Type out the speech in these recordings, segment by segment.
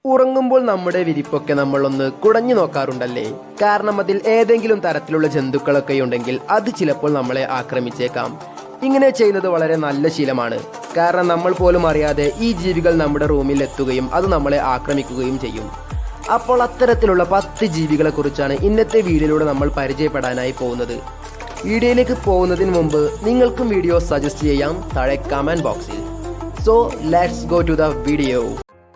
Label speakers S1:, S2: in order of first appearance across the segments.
S1: ഉറങ്ങുമ്പോൾ നമ്മുടെ വിരിപ്പൊക്കെ നമ്മളൊന്ന് കുടഞ്ഞു നോക്കാറുണ്ടല്ലേ? കാരണം അതിൽ ഏതെങ്കിലും തരത്തിലുള്ള ജന്തുക്കളൊക്കെ ഉണ്ടെങ്കിൽ അത് ചിലപ്പോൾ നമ്മളെ ആക്രമിച്ചേക്കാം. ഇങ്ങനെ ചെയ്യുന്നത് വളരെ നല്ല ശീലമാണ്. കാരണം നമ്മൾ പോലും അറിയാതെ ഈ ജീവികൾ നമ്മുടെ റൂമിൽ എത്തുകയും അത് നമ്മളെ ആക്രമിക്കുകയും ചെയ്യും. അപ്പോൾ അത്തരത്തിലുള്ള 10 ജീവികളെ കുറിച്ചാണ് ഇന്നത്തെ വീഡിയോയിലൂടെ നമ്മൾ പരിചയപ്പെടാനായി പോകുന്നത്. വീഡിയോയിലേക്ക് പോകുന്നതിന് മുമ്പ് നിങ്ങൾക്കും വീഡിയോ സജസ്റ്റ് ചെയ്യാം താഴെ കമന്റ് ബോക്സിൽ. So let's go to the video.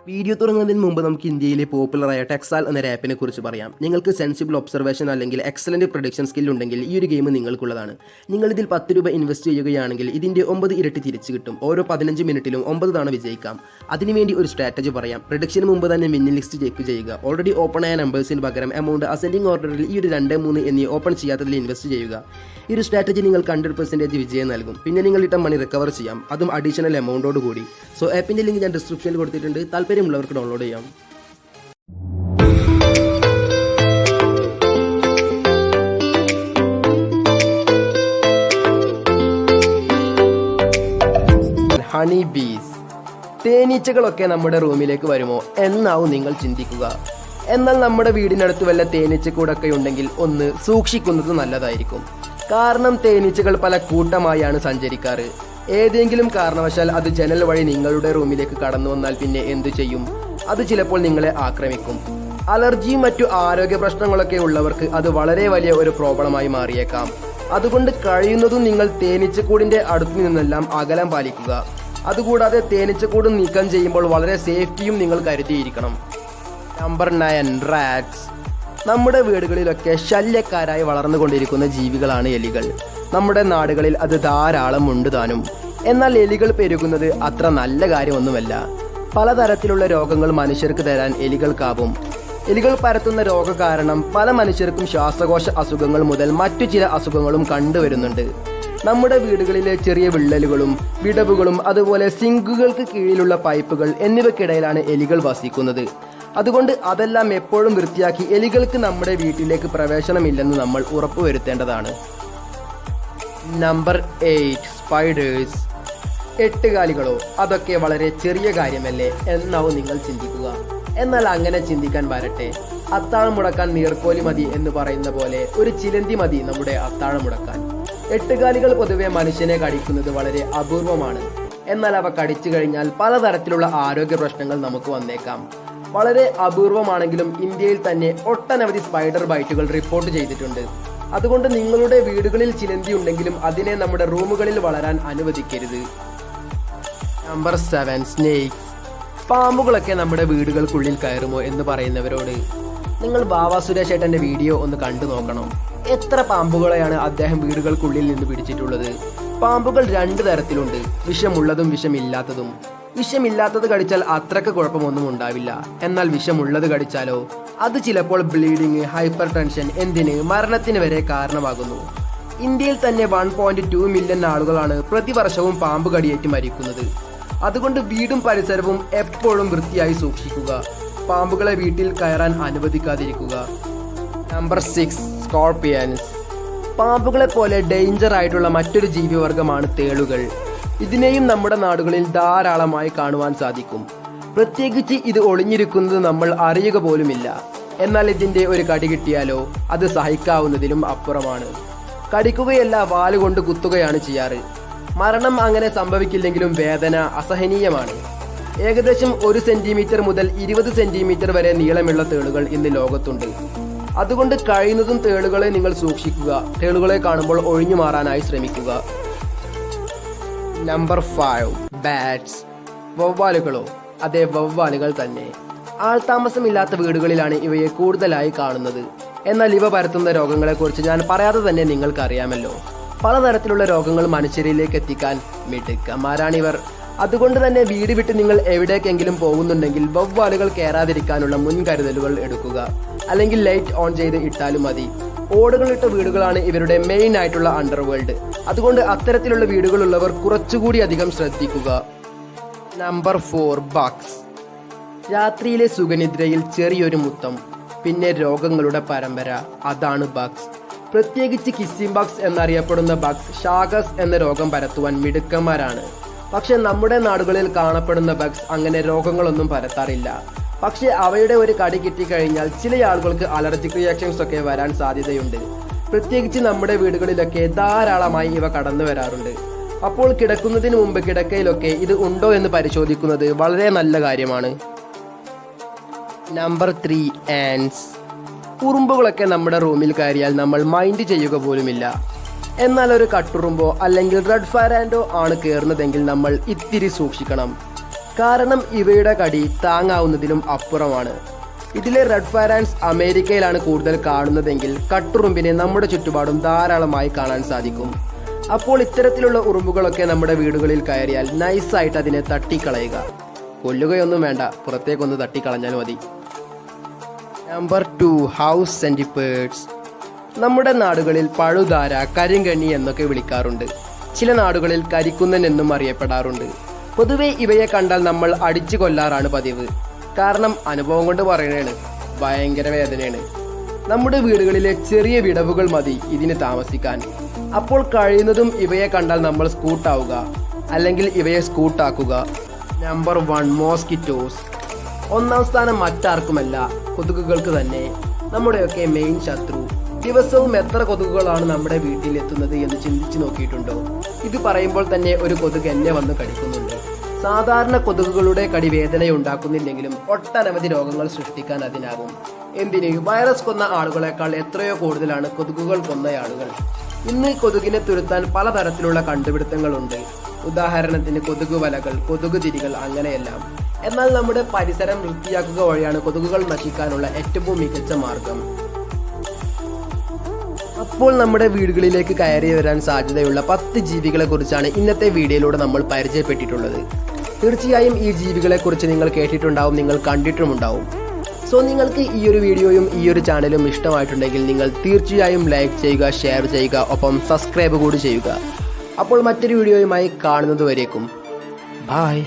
S1: Video തുടങ്ങുന്നതിന് മുമ്പ് നമുക്ക് ഇന്ത്യയിലെ പോപ്പുലറായ ടെക്സാൽ എന്ന ആപ്പിനെ കുറിച്ച് പറയാം. നിങ്ങൾക്ക് സെൻസിബിൾ ഒബ്സർവേഷൻ അല്ലെങ്കിൽ എക്സലന്റ് പ്രൊഡിക്ഷൻ സ്കിൽ ഉണ്ടെങ്കിൽ ഈ ഒരു ഗെയിം നിങ്ങൾക്കുള്ളതാണ്. നിങ്ങൾ ഇതിൽ 10 രൂപ ഇൻവെസ്റ്റ് ചെയ്യുകയാണെങ്കിൽ ഇതിന്റെ 9 ഇരട്ടി തിരിച്ചു കിട്ടും. ഓരോ 15 മിനിറ്റിലും 9 തവണ വിജയിക്കാം. അതിനുവേണ്ടി ഒരു സ്ട്രാറ്റജി പറയാം. പ്രൊഡിക്ഷന് മുമ്പ് തന്നെ വിന്നിംഗ് ലിസ്റ്റ് ചെക്ക് ചെയ്യുക. ഓൾറെഡി ഓപ്പൺ ആയ നമ്പേഴ്സിന് പകരം എമൗണ്ട് അസെൻഡിംഗ് ഓർഡറിൽ ഈ ഒരു 2, 3 എന്നീ ഓപ്പൺ ചെയ്യാത്തതിൽ ഇൻവെസ്റ്റ് ചെയ്യുക. ഈ ഒരു സ്ട്രാറ്റജി നിങ്ങൾക്ക് 100% വിജയം നൽകും. പിന്നെ നിങ്ങൾ ഇട്ട മണി റിക്കവർ ചെയ്യാം, അതും അഡീഷണൽ എമൗണ്ടോട് കൂടി. സോ ആപ്പിന്റെ ലിങ്ക് ഞാൻ ഡിസ്ക്രിപ്ഷനിൽ കൊടുത്തിട്ടുണ്ട്. താല്പര്യമുള്ളവർക്ക് ഡൗൺലോഡ് ചെയ്യാം. ഹണി ബീസ്. തേനീച്ചകളൊക്കെ നമ്മുടെ റൂമിലേക്ക് വരുമോ എന്നാവും നിങ്ങൾ ചിന്തിക്കുക. എന്നാൽ നമ്മുടെ വീടിനടുത്ത് വല്ല തേനീച്ചക്കൂടൊക്കെ ഉണ്ടെങ്കിൽ ഒന്ന് സൂക്ഷിക്കുന്നത് നല്ലതായിരിക്കും. കാരണം തേനീച്ചകൾ പല കൂട്ടമായാണ് സഞ്ചരിക്കാറ്. ഏതെങ്കിലും കാരണവശാൽ അത് ജനൽ വഴി നിങ്ങളുടെ റൂമിലേക്ക് കടന്നു വന്നാൽ പിന്നെ എന്തു ചെയ്യും? അത് ചിലപ്പോൾ നിങ്ങളെ ആക്രമിക്കും. അലർജിയും മറ്റു ആരോഗ്യ പ്രശ്നങ്ങളൊക്കെ ഉള്ളവർക്ക് അത് വളരെ വലിയ ഒരു പ്രോബ്ലമായി മാറിയേക്കാം. അതുകൊണ്ട് കഴിയുന്നതും നിങ്ങൾ തേനീച്ചക്കൂടിന്റെ അടുത്തു നിന്നെല്ലാം അകലം പാലിക്കുക. അതുകൂടാതെ തേനീച്ചക്കൂട് നീക്കം ചെയ്യുമ്പോൾ വളരെ സേഫ്റ്റിയും നിങ്ങൾ കരുതിയിരിക്കണം. Number 9 rats. നമ്മുടെ വീടുകളിലൊക്കെ ശല്യക്കാരായി വളർന്നുകൊണ്ടിരിക്കുന്ന ജീവികളാണ് എലികൾ. നമ്മുടെ നാടുകളിൽ അത് ധാരാളം ഉണ്ട് താനും. എന്നാൽ എലികൾ പെരുകുന്നത് അത്ര നല്ല കാര്യമൊന്നുമല്ല. പലതരത്തിലുള്ള രോഗങ്ങൾ മനുഷ്യർക്ക് തരാൻ എലികൾക്കാവും. എലികൾ പരത്തുന്ന രോഗ കാരണം പല മനുഷ്യർക്കും ശ്വാസകോശ അസുഖങ്ങൾ മുതൽ മറ്റു ചില അസുഖങ്ങളും കണ്ടുവരുന്നുണ്ട്. നമ്മുടെ വീടുകളിലെ ചെറിയ വിള്ളലുകളും വിടവുകളും അതുപോലെ സിങ്കുകൾക്ക് കീഴിലുള്ള പൈപ്പുകൾ എന്നിവയ്ക്കിടയിലാണ് എലികൾ വസിക്കുന്നത്. അതുകൊണ്ട് അതെല്ലാം എപ്പോഴും വൃത്തിയാക്കി എലികൾക്ക് നമ്മുടെ വീട്ടിലേക്ക് പ്രവേശനമില്ലെന്ന് നമ്മൾ ഉറപ്പുവരുത്തേണ്ടതാണ്. Number 8 spiders. 8 കാലികളോ? അതൊക്കെ വളരെ ചെറിയ കാര്യമല്ലേ എന്നാവും നിങ്ങൾ ചിന്തിക്കുക. എന്നാൽ അങ്ങനെ ചിന്തിക്കാൻ വരട്ടെ. അത്താഴം മുടക്കാൻ നീർക്കോലി മതി എന്ന് പറയുന്ന പോലെ ഒരു ചിലന്തി മതി നമ്മുടെ അത്താഴം മുടക്കാൻ. 8 കാലികൾ പൊതുവെ മനുഷ്യനെ കടിക്കുന്നത് വളരെ അപൂർവമാണ്. എന്നാൽ അവ കടിച്ചു കഴിഞ്ഞാൽ പലതരത്തിലുള്ള ആരോഗ്യ പ്രശ്നങ്ങൾ നമുക്ക് വന്നേക്കാം. വളരെ അപൂർവമാണെങ്കിലും ഇന്ത്യയിൽ തന്നെ ഒട്ടനവധി സ്പൈഡർ ബൈറ്റുകൾ റിപ്പോർട്ട് ചെയ്തിട്ടുണ്ട്. അതുകൊണ്ട് നിങ്ങളുടെ വീടുകളിൽ ചിലന്തി ഉണ്ടെങ്കിലും അതിനെ നമ്മുടെ റൂമുകളിൽ വളരാൻ അനുവദിക്കരുത്. Number 7 snakes. പാമ്പുകളൊക്കെ നമ്മുടെ വീടുകൾക്കുള്ളിൽ കയറുമോ എന്ന് പറയുന്നവരോട് നിങ്ങൾ ബാബ സുരേഷ് ഏട്ടന്റെ വീഡിയോ ഒന്ന് കണ്ടു നോക്കണം. എത്ര പാമ്പുകളെയാണ് അദ്ദേഹം വീടുകൾക്കുള്ളിൽ നിന്ന് പിടിച്ചിട്ടുള്ളത്. പാമ്പുകൾ 2 തരത്തിലുണ്ട്, വിഷമുള്ളതും വിഷമില്ലാത്തതും. വിഷമില്ലാത്തത് കടിച്ചാൽ അത്രക്ക് കുഴപ്പമൊന്നും ഉണ്ടാവില്ല. എന്നാൽ വിഷമുള്ളത് കടിച്ചാലോ അത് ചിലപ്പോൾ ബ്ലീഡിങ്, ഹൈപ്പർ ടെൻഷൻ, എന്തിന് മരണത്തിന് വരെ കാരണമാകുന്നു. ഇന്ത്യയിൽ തന്നെ 1.2 മില്യൺ ആളുകളാണ് പ്രതിവർഷവും പാമ്പ് കടിയേറ്റ് മരിക്കുന്നത്. അതുകൊണ്ട് വീടും പരിസരവും എപ്പോഴും വൃത്തിയായി സൂക്ഷിക്കുക. പാമ്പുകളെ വീട്ടിൽ കയറാൻ അനുവദിക്കാതിരിക്കുക. Number 6 scorpions. പാമ്പുകളെ പോലെ ഡേഞ്ചർ ആയിട്ടുള്ള മറ്റൊരു ജീവിവർഗമാണ് തേളുകൾ. ഇതിനെയും നമ്മുടെ നാടുകളിൽ ധാരാളമായി കാണുവാൻ സാധിക്കും. പ്രത്യേകിച്ച് ഇത് ഒളിഞ്ഞിരിക്കുന്നത് നമ്മൾ അറിയുക പോലുമില്ല. എന്നാൽ ഇതിന്റെ ഒരു കടി കിട്ടിയാലോ അത് സഹിക്കാവുന്നതിലും അപ്പുറമാണ്. കടിക്കുകയല്ല, വാലുകൊണ്ട് കുത്തുകയാണ് ചെയ്യാറ്. മരണം അങ്ങനെ സംഭവിക്കില്ലെങ്കിലും വേദന അസഹനീയമാണ്. ഏകദേശം 1 സെന്റിമീറ്റർ മുതൽ 20 സെന്റിമീറ്റർ വരെ നീളമുള്ള തേളുകൾ ഇന്ന് ലോകത്തുണ്ട്. അതുകൊണ്ട് കഴിയുന്നതും തേളുകളെ നിങ്ങൾ സൂക്ഷിക്കുക. തേളുകളെ കാണുമ്പോൾ ഒഴിഞ്ഞു മാറാനായി ശ്രമിക്കുക. Number 5 bats. വവ്വാലുകളോ? അതെ, വവ്വാലുകൾ തന്നെ. ആൾതാമസമില്ലാത്ത വീടുകളിലാണ് ഇവയെ കൂടുതലായി കാണുന്നത്. എന്നാൽ ഇവ പരത്തുന്ന രോഗങ്ങളെക്കുറിച്ച് ഞാൻ പറയാതെ തന്നെ നിങ്ങൾക്കറിയാമല്ലോ. പലതരത്തിലുള്ള രോഗങ്ങൾ മനുഷ്യരിലേക്ക് എത്തിക്കാൻ മിടുക്കന്മാരാണിവർ. അതുകൊണ്ട് തന്നെ വീട് വിട്ട് നിങ്ങൾ എവിടേക്കെങ്കിലും പോകുന്നുണ്ടെങ്കിൽ വവ്വാലുകൾ കയറാതിരിക്കാനുള്ള മുൻകരുതലുകൾ എടുക്കുക. അല്ലെങ്കിൽ ലൈറ്റ് ഓൺ ചെയ്ത് ഇട്ടാലും മതി. ഓടുകളിട്ട വീടുകളാണ് ഇവരുടെ മെയിൻ ആയിട്ടുള്ള അണ്ടർവേൾഡ്. അതുകൊണ്ട് അത്തരത്തിലുള്ള വീടുകളുള്ളവർ കുറച്ചുകൂടി അധികം ശ്രദ്ധിക്കുക. Number 4 Bugs. രാത്രിയിലെ സുഖനിദ്രയിൽ ചെറിയൊരു മുത്തം, പിന്നെ രോഗങ്ങളുടെ പരമ്പര, അതാണ് ബഗ്സ്. പ്രത്യേകിച്ച് കിസ്സിംഗ് ബഗ്സ് എന്നറിയപ്പെടുന്ന ബഗ്സ് ഷാഗസ് എന്ന രോഗം പരത്തുവാൻ മിടുക്കന്മാരാണ്. പക്ഷെ നമ്മുടെ നാടുകളിൽ കാണപ്പെടുന്ന ബഗ്സ് അങ്ങനെ രോഗങ്ങളൊന്നും പരത്താറില്ല. പക്ഷേ അവയുടെ ഒരു കടി കിട്ടിക്കഴിഞ്ഞാൽ ചില ആളുകൾക്ക് അലർജിക് റിയാക്ഷൻസ് ഒക്കെ വരാൻ സാധ്യതയുണ്ട്. പ്രത്യേകിച്ച് നമ്മുടെ വീടുകളിലൊക്കെ ധാരാളമായി ഇവ കടന്നു വരാറുണ്ട്. അപ്പോൾ കിടക്കുന്നതിന് മുമ്പ് കിടക്കയിലൊക്കെ ഇത് ഉണ്ടോ എന്ന് പരിശോധിക്കുന്നത് വളരെ നല്ല കാര്യമാണ്. നമ്പർ 3, ആൻസ്. ഉറുമ്പുകളൊക്കെ നമ്മുടെ റൂമിൽ കയറിയാൽ നമ്മൾ മൈൻഡ് ചെയ്യുക പോലുമില്ല. എന്നാൽ ഒരു കട്ടുറുമ്പോ അല്ലെങ്കിൽ റെഡ് ഫയറാൻഡോ ആണ് കയറുന്നതെങ്കിൽ നമ്മൾ ഇത്തിരി സൂക്ഷിക്കണം. കാരണം ഇവയുടെ കടി താങ്ങാവുന്നതിലും അപ്പുറമാണ്. ഇതിലെ റെഡ് ഫയറാൻഡ്സ് അമേരിക്കയിലാണ് കൂടുതൽ കാണുന്നതെങ്കിൽ കട്ടുറുമ്പിനെ നമ്മുടെ ചുറ്റുപാടും ധാരാളമായി കാണാൻ സാധിക്കും. അപ്പോൾ ഇത്തരത്തിലുള്ള ഉറുമ്പുകളൊക്കെ നമ്മുടെ വീടുകളിൽ കയറിയാൽ നൈസായിട്ട് അതിനെ തട്ടിക്കളയുക. കൊല്ലുകയൊന്നും വേണ്ട, പുറത്തേക്കൊന്ന് തട്ടിക്കളഞ്ഞാൽ മതി. Number 2, house centipedes. നമ്മുടെ നാടുകളിൽ പഴുതാര, കരിങ്കണ്ണി എന്നൊക്കെ വിളിക്കാറുണ്ട്. ചില നാടുകളിൽ കരിക്കുന്നൻ എന്നും അറിയപ്പെടാറുണ്ട്. പൊതുവെ ഇവയെ കണ്ടാൽ നമ്മൾ അടിച്ചു കൊല്ലാറാണ് പതിവ്. കാരണം അനുഭവം കൊണ്ട് പറയണേണ്, ഭയങ്കര വേദനയാണ്. നമ്മുടെ വീടുകളിലെ ചെറിയ വിടവുകൾ മതി ഇതിന് താമസിക്കാൻ. അപ്പോൾ കഴിയുന്നതും ഇവയെ കണ്ടാൽ നമ്മൾ സ്കൂട്ടാവുക, അല്ലെങ്കിൽ ഇവയെ സ്കൂട്ടാക്കുക. Number 1, mosquitoes. ഒന്നാം സ്ഥാനം മറ്റാർക്കുമല്ല, കൊതുകുകൾക്ക് തന്നെ. നമ്മുടെയൊക്കെ മെയിൻ ശത്രു. ദിവസവും എത്ര കൊതുകുകളാണ് നമ്മുടെ വീട്ടിൽ എത്തുന്നത് എന്ന് ചിന്തിച്ചു നോക്കിയിട്ടുണ്ടോ? ഇത് പറയുമ്പോൾ തന്നെ ഒരു കൊതുക് എന്നെ വന്ന് കടിക്കുന്നുണ്ട്. സാധാരണ കൊതുകുകളുടെ കടി വേദനയുണ്ടാക്കുന്നില്ലെങ്കിലും ഒട്ടനവധി രോഗങ്ങൾ സൃഷ്ടിക്കാൻ അതിനാകും. എന്തിന്, വൈറസ് കൊന്ന ആളുകളെക്കാൾ എത്രയോ കൂടുതലാണ് കൊതുകുകൾ കൊന്ന ആളുകൾ. ഇന്ന് കൊതുകിനെ തുരത്താൻ പലതരത്തിലുള്ള കണ്ടുപിടുത്തങ്ങളുണ്ട്. ഉദാഹരണത്തിന് കൊതുക് വലകൾ, കൊതുക് തിരികൾ, അങ്ങനെയെല്ലാം. എന്നാൽ നമ്മുടെ പരിസരം വൃത്തിയാക്കുക വഴിയാണ് കൊതുകുകൾ നശിക്കാനുള്ള ഏറ്റവും മികച്ച മാർഗം. അപ്പോൾ നമ്മുടെ വീടുകളിലേക്ക് കയറി വരാൻ സാധ്യതയുള്ള 10 ജീവികളെ കുറിച്ചാണ് ഇന്നത്തെ വീഡിയോയിലൂടെ നമ്മൾ പരിചയപ്പെട്ടിട്ടുള്ളത്. തീർച്ചയായും ഈ ജീവികളെ കുറിച്ച് നിങ്ങൾ കേട്ടിട്ടുണ്ടാവും, നിങ്ങൾ കണ്ടിട്ടുമുണ്ടാവും. സോ നിങ്ങൾക്ക് ഈ ഒരു വീഡിയോയും ഈ ഒരു ചാനലും ഇഷ്ടമായിട്ടുണ്ടെങ്കിൽ നിങ്ങൾ തീർച്ചയായും ലൈക്ക് ചെയ്യുക, ഷെയർ ചെയ്യുക, ഒപ്പം സബ്സ്ക്രൈബ് കൂടി ചെയ്യുക. അപ്പോൾ മറ്റൊരു വീഡിയോയുമായി കാണുന്നത് വരേക്കും ബൈ.